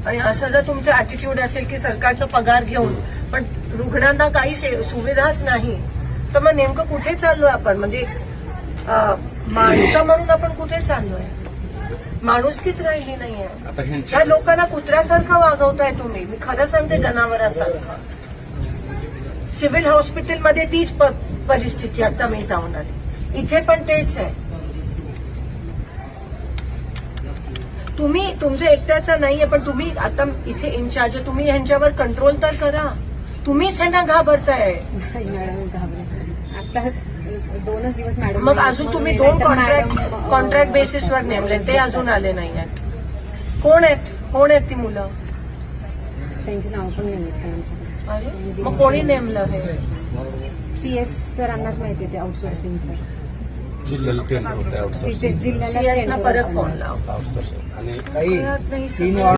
आणि असं जर तुमचं अॅटिट्यूड असेल की सरकारचा पगार घेऊन पण रुग्णांना काही सुविधाच नाही, तर मग नेमकं कुठे चाललोय आपण? म्हणजे माणसं म्हणून आपण कुठे चाललोय? माणुसकीच राहिली नाहीये. त्या लोकांना कुत्र्यासारखं वागवताय तुम्ही. मी खरं सांगते, जनावरांसारखं. सिव्हिल हॉस्पिटलमध्ये तीच परिस्थिती. आता मी जाऊन आले, इथे पण तेच आहे. तुम्ही तुमचं एकट्याचं नाहीये, पण तुम्ही आता इथे इन्चार्ज, तुम्ही ह्यांच्यावर कंट्रोल तर करा. तुम्हीच ह्यांना घाबरताय. आता 2च दिवस मॅडम. मग अजून तुम्ही 2 कॉन्ट्रॅक्ट बेसिसवर नेमले, ते अजून आले नाही आहेत. कोण आहेत ती मुलं? त्यांची नाव पण नाही. अरे मग कोणी नेमलं हे? CS सरांनाच माहिती ते आउटसोर्सिंग सर. जिल्ह्याला टेंडर होते आउटसोर्सिंग. जिल्ह्याला CS ना परत फोन लाव. आउटसोर्सिंग आणि कळत नाही.